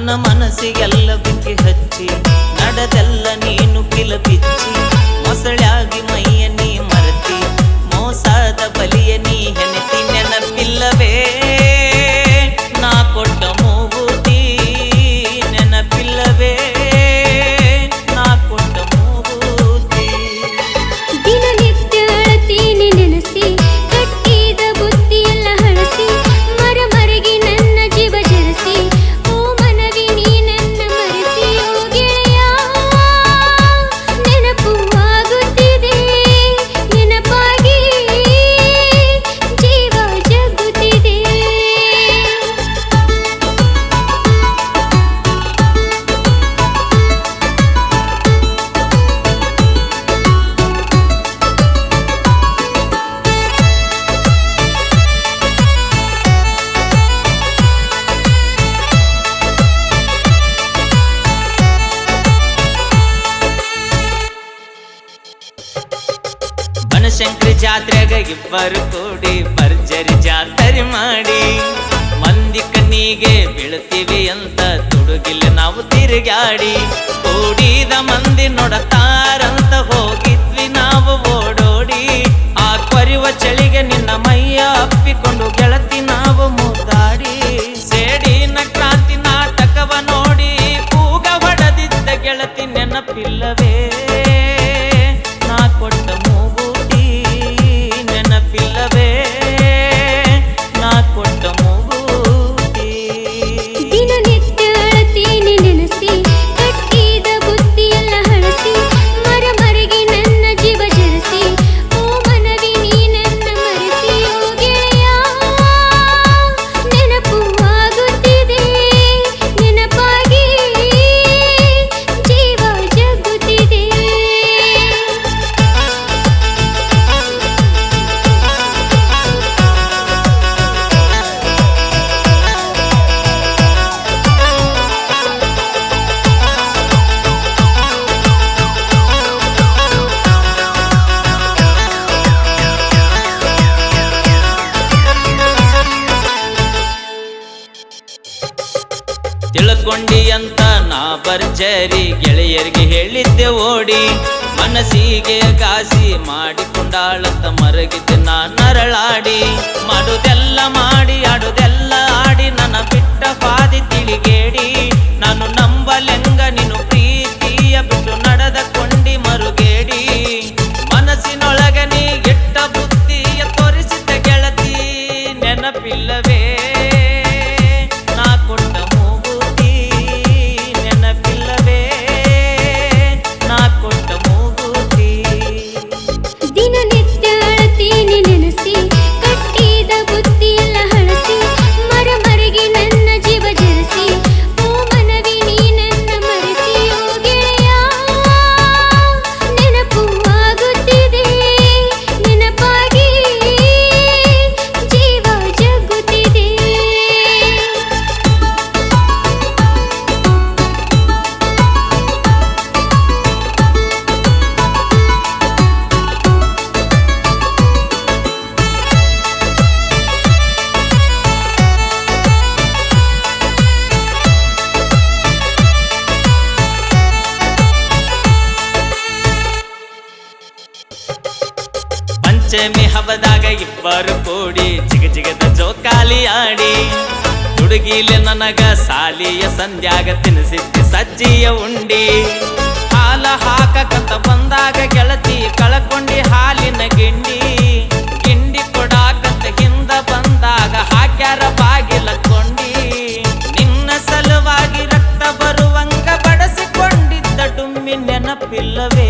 ನನ್ನ ಮನಸ್ಸಿಗೆಲ್ಲ ಬೆಂಕಿ ಹಚ್ಚಿ ನಡೆದೆಲ್ಲ ನೀನು ಕಿಲಬಿಚ್ಚಿ ಮೊಸಳ್ಯಾಗಿ ಮೈಯ ನೀ ಮರತಿ ಮೋಸದ ಬಲಿಯ ನೀ ಹೆಣತಿ ನೆನಪಿಲ್ಲವೇ ನಾ ಕೊಟ್ಟ ಮೂಗುತಿ ನೆನಪಿಲ್ಲವೇ ನಾ ಕೊಟ್ಟ ಮೂಗುತಿ ದಿನನಿತ್ಯ ಅಳತೀನಿ ನೆನೆಸಿ ಕಟ್ಟಿದ ಬುತ್ತಿಯೆಲ್ಲ ಹಳಸಿ ಮರಮರಗಿ ನನ್ನ ಜೀವ ಜರಸಿ ಓ ಮನವಿ ನೀ ನನ್ನ ಮರೆಸಿ ಓ ಗೆಳೆಯ ನೆನಪು ಆಗುತ್ತಿದೆ ನೆನಪಾಗಿ ಜೀವ ಜಗುತ್ತಿದೆ ಬನಶಂಕರಿ ಜಾತ್ರೆಗ ಇಬ್ಬರು ಕೂಡಿ ಭರ್ಜರಿ ಜಾತ್ರೆ ಮಾಡಿ ಮಂದಿ ಕಣ್ಣಿಗೆ ಬೀಳ್ತೀವಿ ಅಂತ ತುಡುಗಿಲ್ಲ ನಾವು ತಿರುಗಾಡಿ ಕೂಡಿದ ಮಂದಿ ನೋಡತಾರಂತ ಹೋಗಿದ್ವಿ ನಾವು ಓಡೋಡಿ ಆ ಕೊರಿವ ಚಳಿಗೆ ನಿನ್ನ ಮೈಯ ಅಪ್ಪಿಕೊಂಡು ಗೆಳತಿ ನಾವು ಮುದ್ದಾಡಿ ಸೇಡಿನ ಕ್ರಾಂತಿ ನಾಟಕವ ನೋಡಿ ಕೂಗ ಹೊಡೆದಿದ್ದ ಗೆಳತಿ ನೆನಪಿಲ್ಲವೇ ನಾ ಕೊಟ್ಟ ಮೂಗುತಿ ನೆನಪಿಲ್ಲವೇ ನಾ ಕೊಟ್ಟ ಮೂಗುತಿ ದಿನನಿತ್ಯ ಅಳತೀನಿ ನೆನೆಸಿ ಕಟ್ಟಿದ ಬುತ್ತಿಯೆಲ್ಲ ಹಳಸಿ ಮರಮರಗಿ ನನ್ನ ಜೀವ ಜರಸಿ ಓ ಮನವಿ ನೀ ನನ್ನ ಮರೆಸಿ ಓ ಗೆಳೆಯ ನೆನಪು ಆಗುತ್ತಿದೆ ನೆನಪಾಗಿ ಜೀವ ಜಗುತ್ತಿದೆ ತಿಳ್ಕೊಂಡಿ ಅಂತ ನಾ ಭರ್ಜರಿ ಗೆಳೆಯರಿಗೆ ಹೇಳಿದ್ದೆ ಓಡಿ ಮನಸ್ಸಿಗೆ ಗಾಸಿ ಮಾಡಿಕೊಂಡಾಳಂತ ಮರಗಿದ್ದೆ ನಾ ನರಳಾಡಿ ಮಾಡುದೆಲ್ಲ ಮಾಡಿ ಆಡುದೆಲ್ಲ ಆಡಿ ನನ್ನ ಬಿಟ್ಟ ಪಾದಿ ತಿಳಿಗೇಡಿ ನಾನು ನಂಬಲೆಂಗ ನೀನು ಪ್ರೀತಿಯ ಬಿಟ್ಟು ನಡೆದ ಕೊಂಡಿ ಮರುಗೇಡಿ ಮನಸ್ಸಿನೊಳಗೆ ನೀ ಇಟ್ಟ ಬುದ್ಧಿಯ ತೋರಿಸಿದ್ದ ಗೆಳತಿ ನೆನಪಿಲ್ಲವೇ ನಾ ಕೊಟ್ಟ ಮೂಗುತಿ ನೆನಪಿಲ್ಲವೇ ನಾ ಕೊಟ್ಟ ಮೂಗುತಿ ದಿನನಿತ್ಯ ಅಳತೀನಿ ನೆನೆಸಿ ಕಟ್ಟಿದ ಬುತ್ತಿಯೆಲ್ಲ ಹಳಸಿ ಮರಮರಗಿ ನನ್ನ ಜೀವ ಜರಸಿ ಓ ಮನವಿ ನೀ ನನ್ನ ಮರೆಸಿ ಓ ಗೆಳೆಯ ನೆನಪು ಆಗುತ್ತಿದೆ ನೆನಪಾಗಿ ಜೀವ ಜಗುತ್ತಿದೆ ಪಂಚಮಿ ಹಬ್ಬದಾಗ ಇಬ್ಬರು ಕೂಡಿ ಜಿಗದ ಜೋಕಾಲಿ ಆಡಿ ಹುಡುಗಿಲೆ ನನಗ ಸಾಲಿಯ ಸಂಧ್ಯಾಗ ತಿನ್ನಿಸಿದ್ದಿ ಸಜ್ಜಿಯ ಉಂಡಿ ಹಾಲ ಹಾಕಕಂತ ಬಂದಾಗ ಗೆಳತಿ ಕಳಕೊಂಡಿ ಹಾಲಿನ ಗಿಂಡಿ ಗಿಂಡಿ ಕೊಡಾಕಂತ ಹಿಂದ ಬಂದಾಗ ಹಾಕ್ಯಾರ ಬಾಗಿಲ ಕೊಂಡಿ ನಿನ್ನ ಸಲುವಾಗಿ ರಕ್ತ ಬರುವಂಗ ಬಡಸಿಕೊಂಡಿದ್ದ ಡುಮ್ಮಿ ನೆನಪಿಲ್ಲವೇ